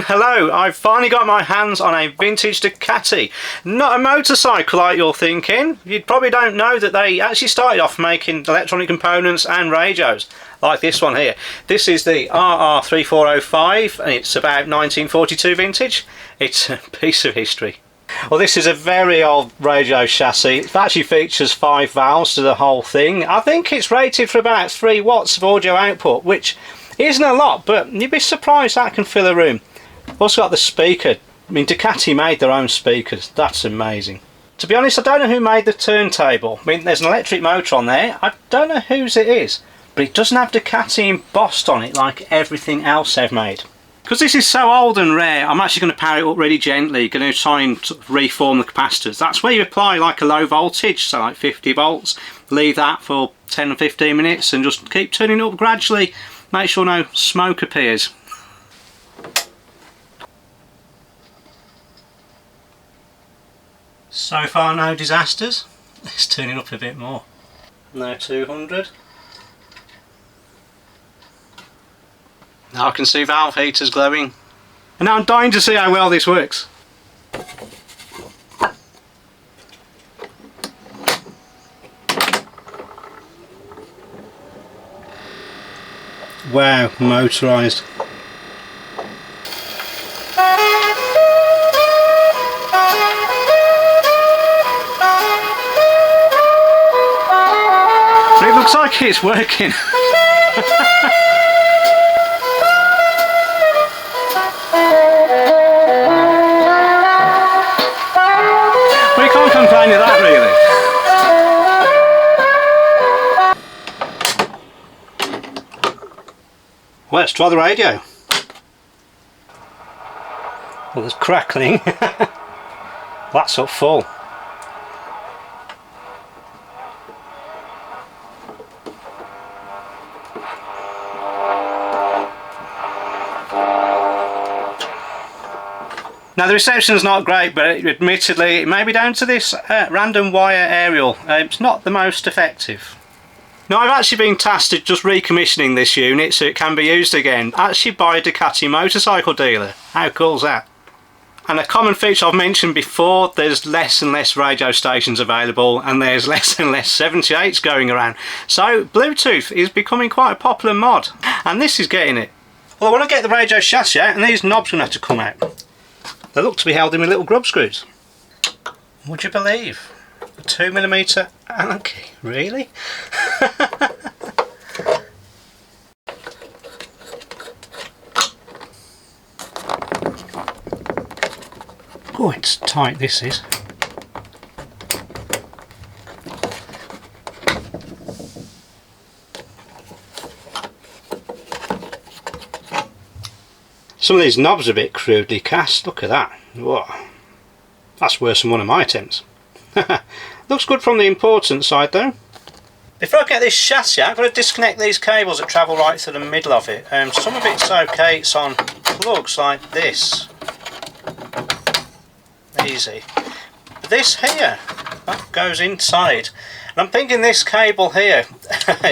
hello. I've finally got my hands on a vintage Ducati. Not a motorcycle like you're thinking. You probably don't know that they actually started off making electronic components and radios, like this one here. This is the RR3405 and it's about 1942 vintage. It's a piece of history. Well, this is a very old radio chassis. It actually features 5 valves to the whole thing. I think it's rated for about 3 watts of audio output, which isn't a lot, but you'd be surprised that can fill a room. Also got the speaker. I mean, Ducati made their own speakers. That's amazing. To be honest, I don't know who made the turntable. I mean, there's an electric motor on there. I don't know whose it is, but it doesn't have Ducati embossed on it like everything else they've made. Because this is so old and rare, I'm actually going to power it up really gently, going to try and sort of reform the capacitors. That's where you apply like a low voltage, so like 50 volts, leave that for 10 or 15 minutes and just keep turning it up gradually, make sure no smoke appears. So far no disasters. Let's turn it up a bit more. Now 200. Now I can see valve heaters glowing. And now I'm dying to see how well this works. Wow, motorised. But it looks like it's working. We can't complain of that really. Well, let's try the radio. Well, there's crackling. That's up full. Now the reception's not great, but admittedly it may be down to this random wire aerial. It's not the most effective. Now I've actually been tasked with just recommissioning this unit so it can be used again, actually by a Ducati motorcycle dealer. How cool is that? And a common feature I've mentioned before, there's less and less radio stations available and there's less and less 78s going around. So Bluetooth is becoming quite a popular mod, and this is getting it. Well, I want to get the radio chassis out and these knobs are going to have to come out. They look to be held in with little grub screws. Would you believe? A 2mm Allen key, really? Oh, it's tight, this is. Some of these knobs are a bit crudely cast. Look at that. Whoa. That's worse than one of my attempts. Looks good from the important side though. Before I get this chassis out, I've got to disconnect these cables that travel right through the middle of it. Some of it's okay, it's on plugs like this. Easy. But this here, that goes inside. And I'm thinking this cable here,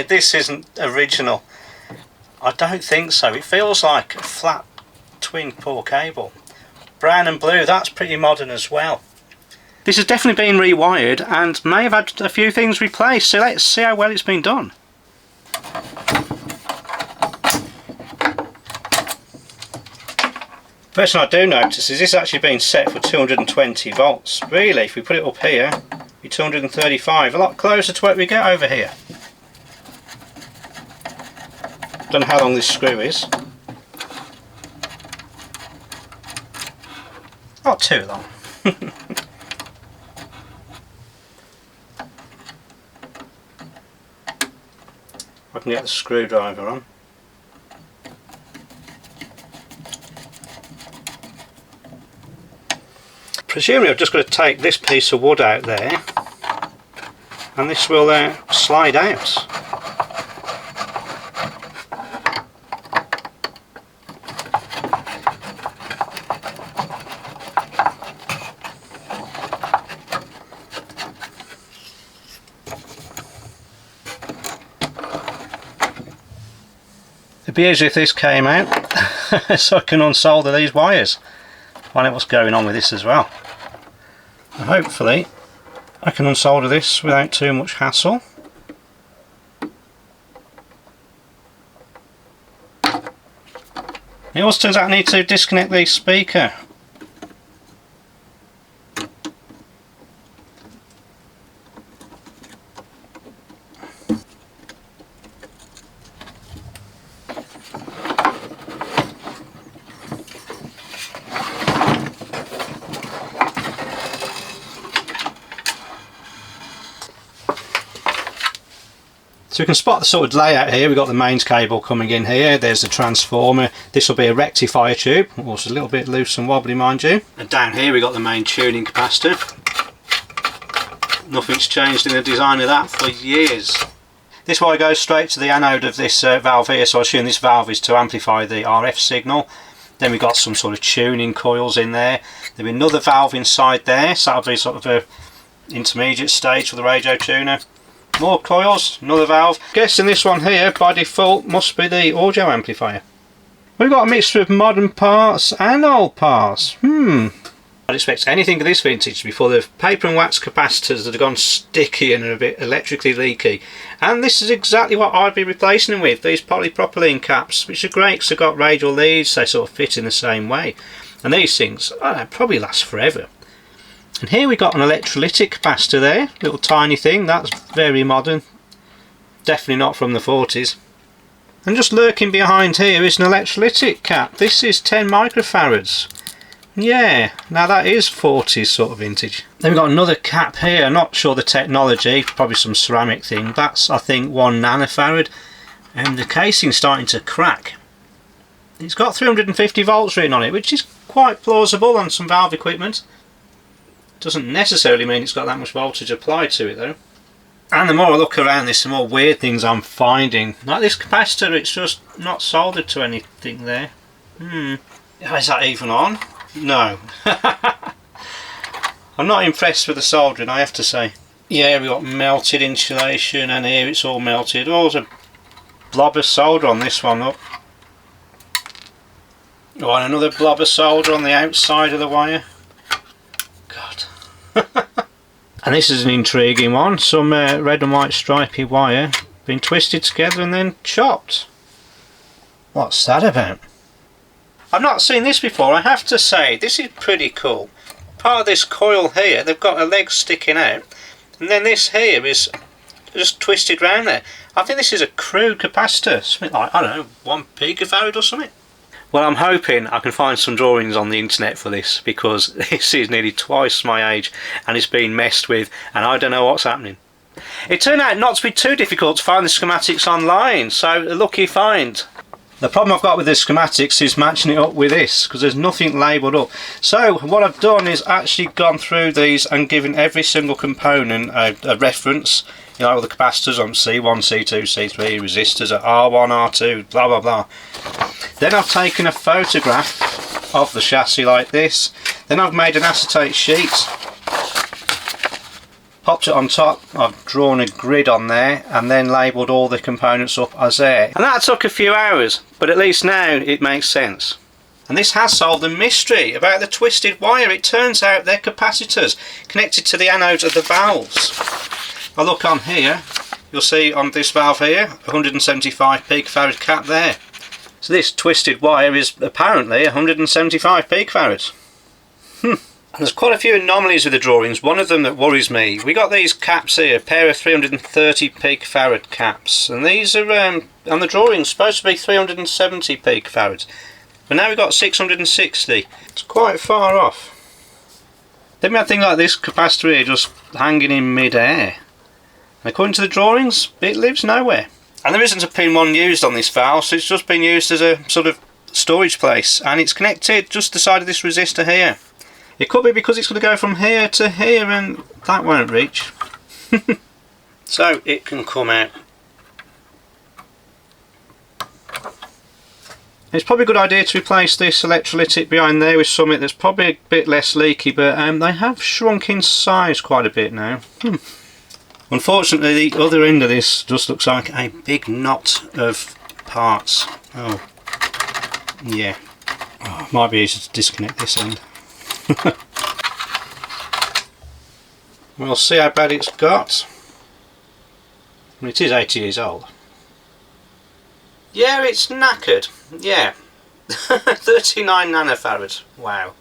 this isn't original. I don't think so. It feels like a flat twin core cable. Brown and blue, that's pretty modern as well. This has definitely been rewired and may have had a few things replaced, so let's see how well it's been done. First thing I do notice is this actually being set for 220 volts. Really, if we put it up here, it'd be 235, a lot closer to what we get over here. Don't know how long this screw is. Not too long. I can get the screwdriver on. Presumably I've just got to take this piece of wood out there and this will slide out. It'd be easy if this came out. so I can unsolder these wires. Find out what's going on with this as well. And hopefully I can unsolder this without too much hassle. It also turns out I need to disconnect the speaker. So we can spot the sort of layout here. We've got the mains cable coming in here, there's the transformer, this will be a rectifier tube, also a little bit loose and wobbly mind you. And down here we've got the main tuning capacitor. Nothing's changed in the design of that for years. This wire goes straight to the anode of this valve here, so I assume this valve is to amplify the RF signal. Then we've got some sort of tuning coils in there. There'll be another valve inside there, so that'll be sort of a intermediate stage for the radio tuner. More coils, another valve. Guessing this one here by default must be the audio amplifier. We've got a mixture of modern parts and old parts. I'd expect anything of this vintage to be full of paper and wax capacitors that have gone sticky and are a bit electrically leaky. And this is exactly what I'd be replacing them with, these polypropylene caps, which are great because they've got radial leads, they sort of fit in the same way. And these things, I don't know, probably last forever. And here we got an electrolytic capacitor there, little tiny thing, that's very modern, definitely not from the 40s. And just lurking behind here is an electrolytic cap. This is 10 microfarads. Yeah, now that is 40s sort of vintage. Then we've got another cap here, not sure the technology, probably some ceramic thing, that's I think 1 nanofarad, and the casing's starting to crack. It's got 350 volts written on it, which is quite plausible on some valve equipment. Doesn't necessarily mean it's got that much voltage applied to it though. And the more I look around, there's some more weird things I'm finding. Like this capacitor, it's just not soldered to anything there. Is that even on? No. I'm not impressed with the soldering, I have to say. Yeah, we've got melted insulation, and here it's all melted. Oh, there's a blob of solder on this one. Oh, and another blob of solder on the outside of the wire. God. And this is an intriguing one. Some red and white stripy wire been twisted together and then chopped. What's that about? I've not seen this before, I have to say. This is pretty cool. Part of this coil here, they've got a leg sticking out, and then this here is just twisted round there. I think this is a crude capacitor, something like, I don't know, 1 picofarad or something. Well, I'm hoping I can find some drawings on the internet for this, because this is nearly twice my age and it's been messed with and I don't know what's happening. It turned out not to be too difficult to find the schematics online, so a lucky find. The problem I've got with the schematics is matching it up with this, because there's nothing labelled up. So what I've done is actually gone through these and given every single component a reference. You know, all the capacitors on C1, C2, C3, resistors at R1, R2, blah blah blah. Then I've taken a photograph of the chassis like this. Then I've made an acetate sheet, popped it on top, I've drawn a grid on there, and then labelled all the components up as there. And that took a few hours, but at least now it makes sense. And this has solved the mystery about the twisted wire. It turns out they're capacitors connected to the anodes of the valves. I look on here, you'll see on this valve here, 175 picofarad cap there. So this twisted wire is apparently 175 picofarads. There's quite a few anomalies with the drawings. One of them that worries me. We got these caps here, a pair of 330 picofarad caps, and these are on the drawings supposed to be 370 picofarads, but now we've got 660. It's quite far off. Then we have things like this capacitor here just hanging in mid-air. And according to the drawings, it lives nowhere. And there isn't a pin 1 used on this valve, so it's just been used as a sort of storage place, and it's connected just the side of this resistor here. It could be because it's going to go from here to here and that won't reach. So it can come out. It's probably a good idea to replace this electrolytic behind there with something that's probably a bit less leaky, but they have shrunk in size quite a bit now. Unfortunately, the other end of this just looks like a big knot of parts. Oh, yeah. Oh, might be easy to disconnect this end. We'll see how bad it's got. Well, it is 80 years old. Yeah, it's knackered. Yeah. 39 nanofarads. Wow.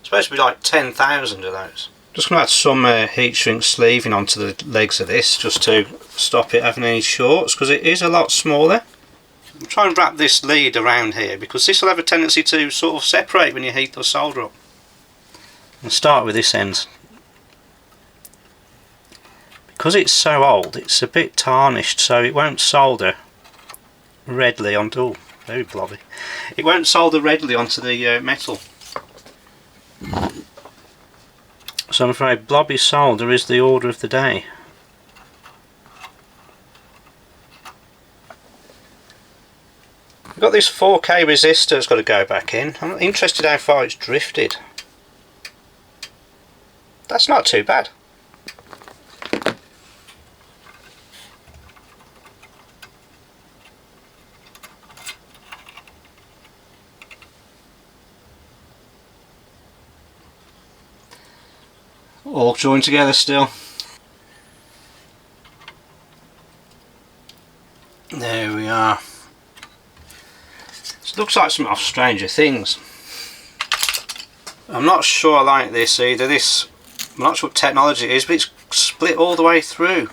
Supposed to be like 10,000 of those. Just going to add some heat shrink sleeving onto the legs of this just to stop it having any shorts, because it is a lot smaller. I'm trying to wrap this lead around here because this will have a tendency to sort of separate when you heat the solder up. I'll start with this end. Because it's so old, it's a bit tarnished, so it won't solder readily onto. Oh, very blobby. It won't solder readily onto the metal. So I'm afraid blobby solder is the order of the day. We've got this 4K resistor that's got to go back in. I'm interested how far it's drifted. That's not too bad. All joined together still. There we are. It looks like something off Stranger Things. I'm not sure I like this either. I'm not sure what technology it is, but it's split all the way through.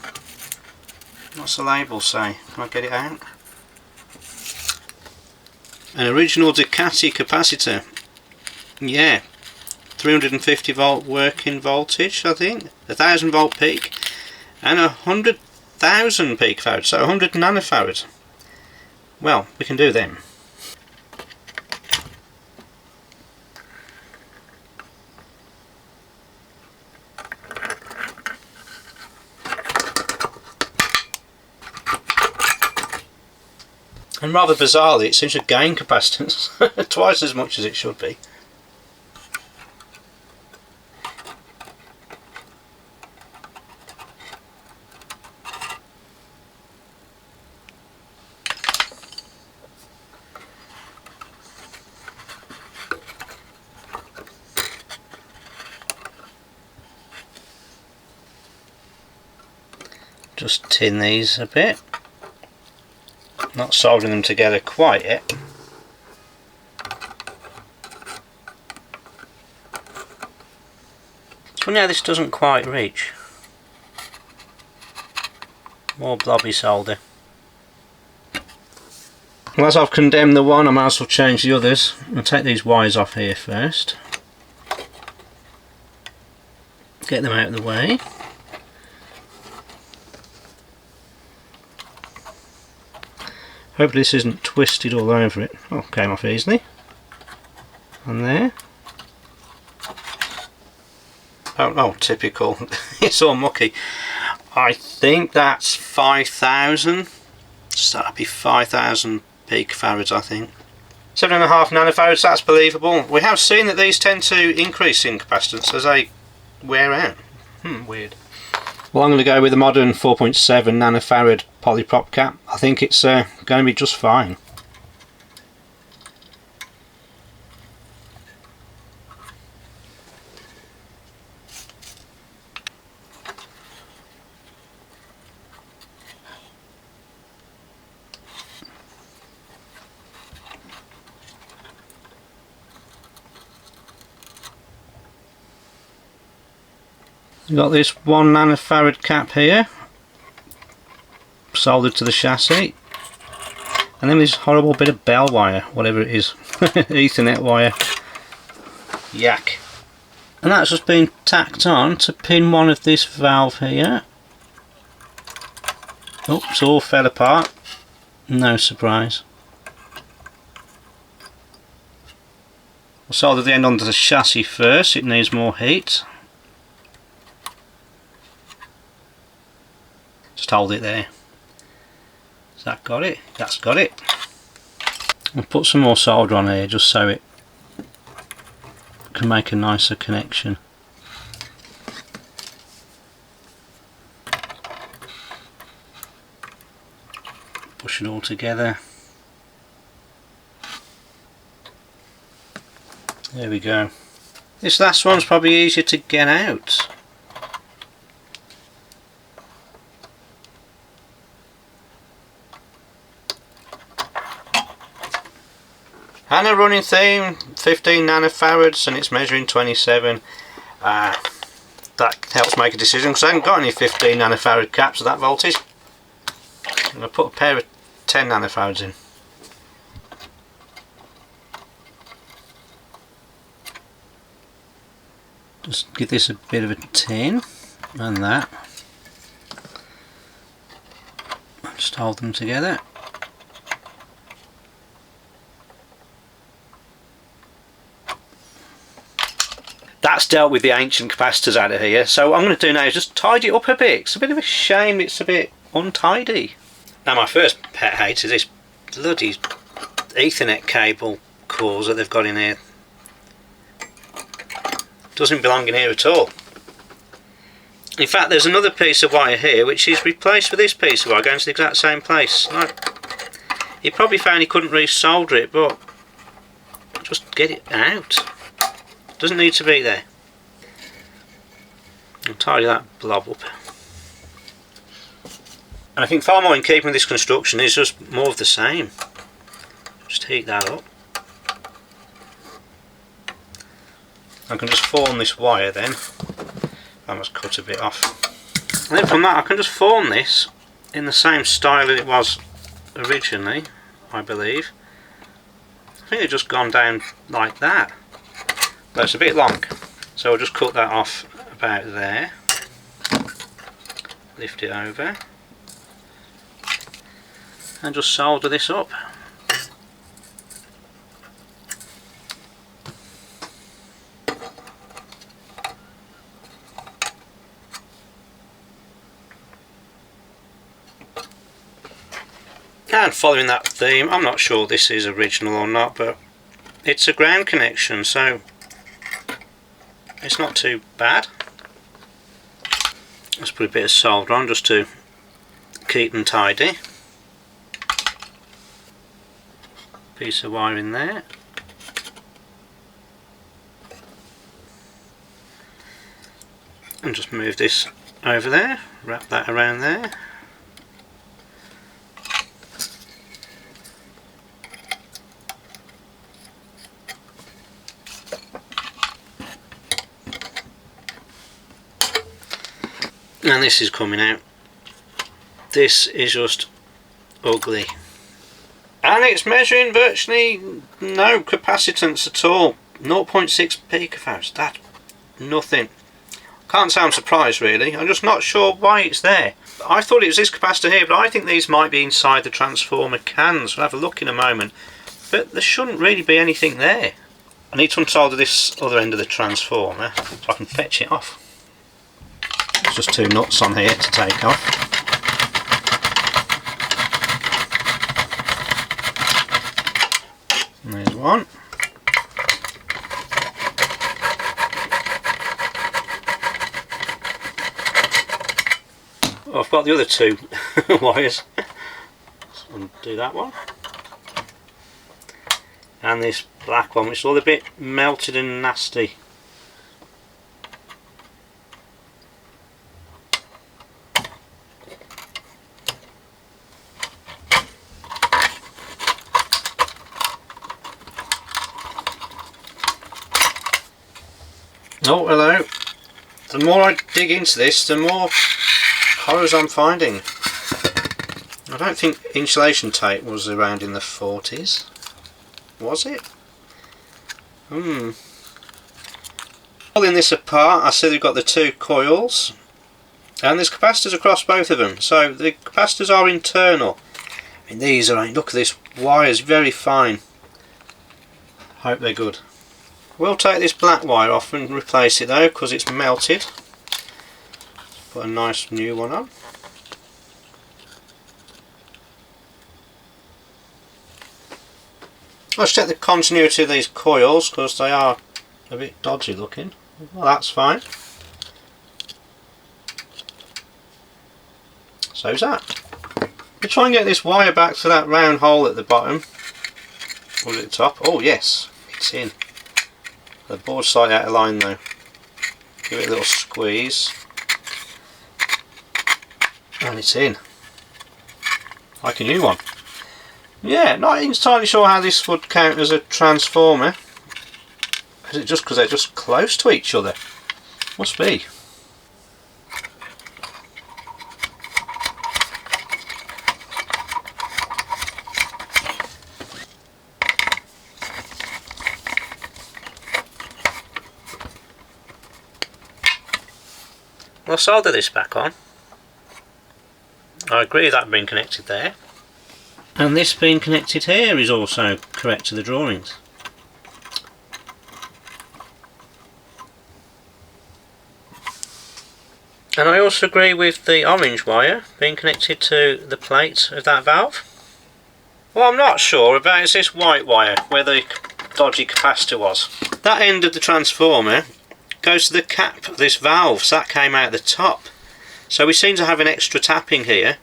What's the label say? Can I get it out? An original Ducati capacitor. Yeah. 350 volt working voltage, I think, 1000 volt peak, and 100,000 peak farad, so 100 nanofarads. Well, we can do them. And rather bizarrely, it seems to gain capacitance twice as much as it should be. Just tin these a bit. Not soldering them together quite yet. It's funny how this doesn't quite reach. More blobby solder. Well, as I've condemned the one, I might as well change the others. I'll take these wires off here first. Get them out of the way. Hopefully this isn't twisted all over it. Oh, came off easily. And there. Oh, typical. It's all mucky. I think that's 5,000. So that'd be 5,000 peak farads, I think. 7.5 nanofarads, that's believable. We have seen that these tend to increase in capacitance as they wear out. Weird. Well, I'm going to go with the modern 4.7 nanofarad polyprop cap. I think it's going to be just fine. You've got this 1 nanofarad cap here, soldered to the chassis, and then this horrible bit of bell wire, whatever it is, Ethernet wire, yak. And that's just been tacked on to pin one of this valve here. Oops, all fell apart, no surprise. We'll solder the end onto the chassis first, it needs more heat. Just hold it there. Has that got it? That's got it. I'll put some more solder on here just so it can make a nicer connection. Push it all together. There we go. This last one's probably easier to get out. And a running theme, 15 nanofarads, and it's measuring 27. That helps make a decision because I haven't got any 15 nanofarad caps at that voltage. I'm going to put a pair of 10 nanofarads in. Just give this a bit of a tin, and that. Just hold them together. That's dealt with the ancient capacitors out of here. So what I'm going to do now is just tidy it up a bit. It's a bit of a shame it's a bit untidy. Now my first pet hate is this bloody Ethernet cable cores that they've got in here. Doesn't belong in here at all. In fact, there's another piece of wire here which is replaced with this piece of wire going to the exact same place. He probably found he couldn't re-solder it, but just get it out. Doesn't need to be there. I'll tidy that blob up. And I think far more in keeping with this construction is just more of the same. Just heat that up. I can just form this wire then. I must cut a bit off. And then from that I can just form this in the same style that it was originally, I believe. I think it's just gone down like that. But it's a bit long, so I'll just cut that off about there. Lift it over and just solder this up. And following that theme, I'm not sure this is original or not, but it's a ground connection, so it's not too bad. Let's put a bit of solder on just to keep them tidy. Piece of wire in there. And just move this over there, wrap that around there. And this is coming out. This is just ugly. And it's measuring virtually no capacitance at all. 0.6 picofarads. That's nothing. Can't say I'm surprised really. I'm just not sure why it's there. I thought it was this capacitor here, but I think these might be inside the transformer cans. We'll have a look in a moment. But there shouldn't really be anything there. I need to unsolder this other end of the transformer so I can fetch it off. There's just two nuts on here to take off. And there's one. Oh, I've got the other two wires. So I'll do that one. And this black one, which is all a bit melted and nasty. Oh, hello. The more I dig into this, the more horrors I'm finding. I don't think insulation tape was around in the 40s. Was it? Pulling this apart, I see they've got the two coils. And there's capacitors across both of them. So the capacitors are internal. I mean, these are, look at this wire, is very fine. Hope they're good. We'll take this black wire off and replace it though, because it's melted. Put a nice new one on. Let's check the continuity of these coils, because they are a bit dodgy looking. Well, that's fine. So's that. We'll try and get this wire back to that round hole at the bottom. Or at the top. Oh yes, it's in. The board's slightly out of line though. Give it a little squeeze. And it's in. Like a new one. Yeah, not entirely sure how this would count as a transformer. Is it just because they're just close to each other? Must be. I'll solder this back on. I agree with that being connected there. And this being connected here is also correct to the drawings. And I also agree with the orange wire being connected to the plate of that valve. What I'm not sure about is this white wire, where the dodgy capacitor was. That end of the transformer goes to the cap of this valve, so that came out the top. So we seem to have an extra tapping here,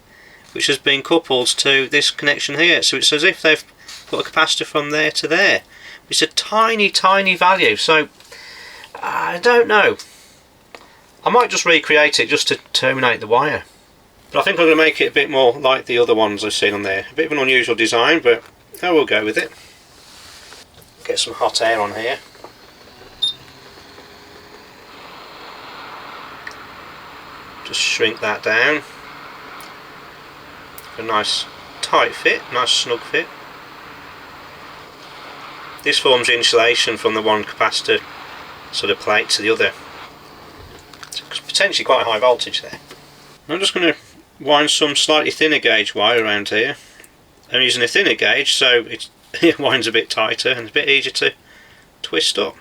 which has been coupled to this connection here. So it's as if they've put a capacitor from there to there. It's a tiny, tiny value. So I don't know. I might just recreate it just to terminate the wire. But I think I'm going to make it a bit more like the other ones I've seen on there. A bit of an unusual design, but I will go with it. Get some hot air on here. Just shrink that down. A nice tight fit, nice snug fit. This forms insulation from the one capacitor sort of plate to the other. It's potentially quite a high voltage there. I'm just going to wind some slightly thinner gauge wire around here. I'm using a thinner gauge, so it winds a bit tighter and it's a bit easier to twist up.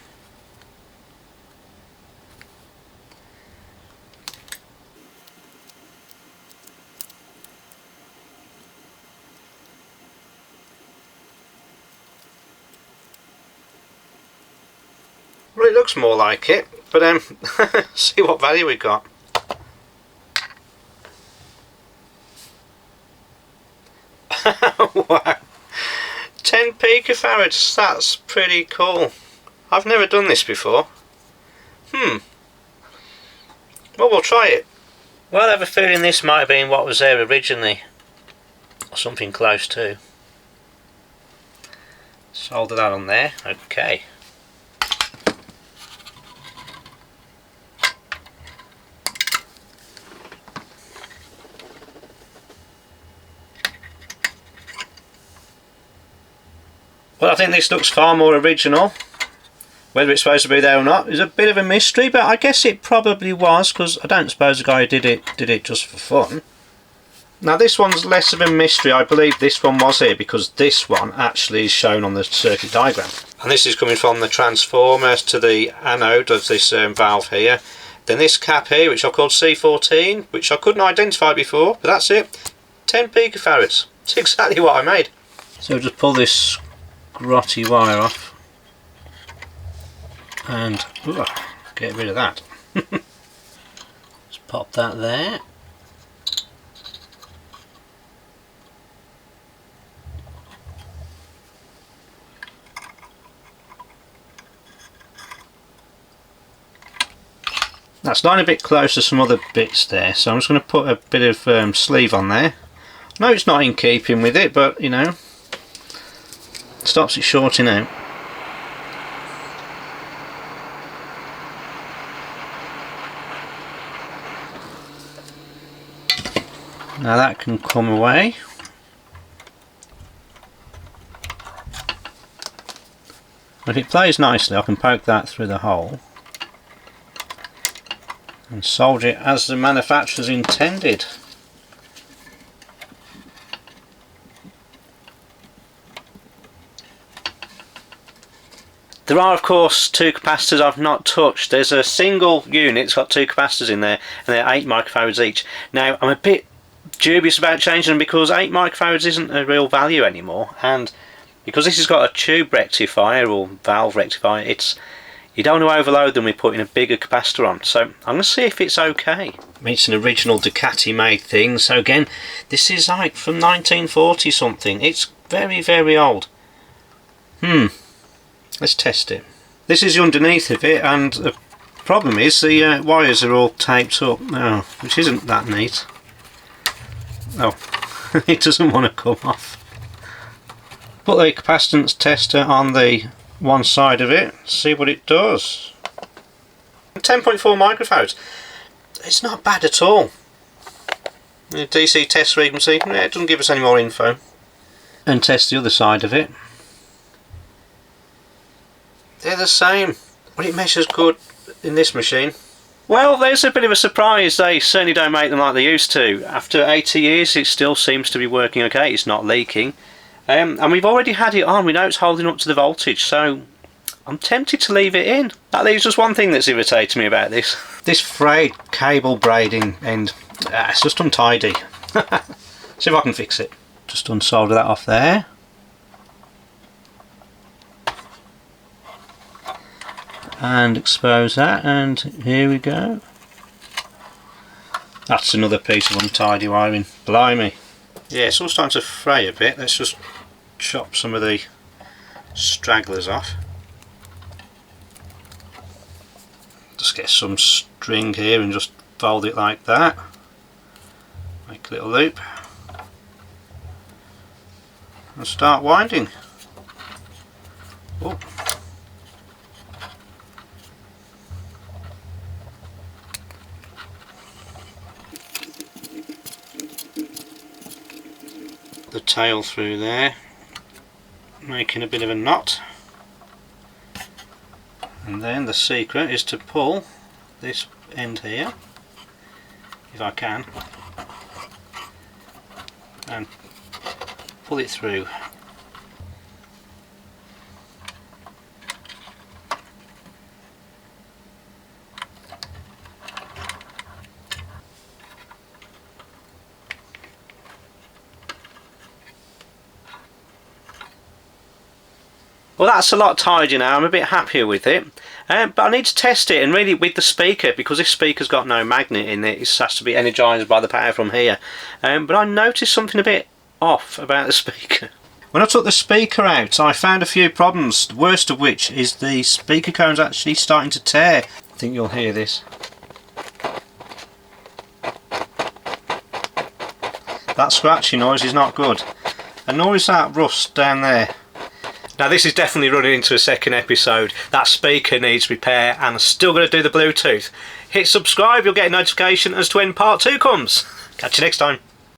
Well, it looks more like it, but see what value we got. Wow, 10 picofarads, that's pretty cool. I've never done this before. Well, we'll try it. Well, I have a feeling this might have been what was there originally, or something close to. Solder that on there, okay. Well, I think this looks far more original. Whether it's supposed to be there or not is a bit of a mystery, but I guess it probably was, because I don't suppose the guy who did it just for fun. Now this one's less of a mystery. I believe this one was here because this one actually is shown on the circuit diagram. And this is coming from the transformer to the anode of this valve here. Then this cap here, which I've called C14, which I couldn't identify before, but that's it. 10 picofarads. It's exactly what I made. So just pull this grotty wire off and get rid of that. Just pop that there. That's lying a bit close to some other bits there, so I'm just going to put a bit of sleeve on there. No, it's not in keeping with it, but you know, stops it shorting out. Now that can come away. If it plays nicely, I can poke that through the hole and solder it as the manufacturer's intended. There are of course two capacitors I've not touched. There's a single unit, it's got two capacitors in there and they're 8 microfarads each. Now I'm a bit dubious about changing them because 8 microfarads isn't a real value anymore, and because this has got a tube rectifier or valve rectifier, you don't want to overload them with putting a bigger capacitor on. So I'm going to see if it's okay. It's an original Ducati made thing, so again this is like from 1940 something. It's very, very old. Let's test it. This is the underneath of it, and the problem is the wires are all taped up now, which isn't that neat. Oh, it doesn't want to come off. Put the capacitance tester on the one side of it, see what it does. 10.4 microfarads. It's not bad at all. The DC test frequency, it doesn't give us any more info. And test the other side of it. They're the same, but it measures good in this machine. Well, there's a bit of a surprise. They certainly don't make them like they used to. After 80 years it still seems to be working okay, it's not leaking. And we've already had it on, we know it's holding up to the voltage, so I'm tempted to leave it in. That leaves just one thing that's irritating me about this. This frayed cable braiding end, it's just untidy. See if I can fix it. Just unsolder that off there. And expose that, and here we go. That's another piece of untidy wiring. Blimey. Yeah, it's all starting to fray a bit. Let's just chop some of the stragglers off. Just get some string here and just fold it like that. Make a little loop. And start winding. Oh. The tail through there, making a bit of a knot, and then the secret is to pull this end here, if I can, and pull it through. Well, that's a lot tidier now. I'm a bit happier with it, but I need to test it, and really with the speaker, because this speaker's got no magnet in it. It has to be energised by the power from here. But I noticed something a bit off about the speaker. When I took the speaker out, I found a few problems, the worst of which is the speaker cone's actually starting to tear. I think you'll hear this. That scratchy noise is not good, and nor is that rust down there. Now this is definitely running into a second episode. That speaker needs repair, and I'm still going to do the Bluetooth. Hit subscribe, you'll get a notification as to when part 2 comes. Catch you next time.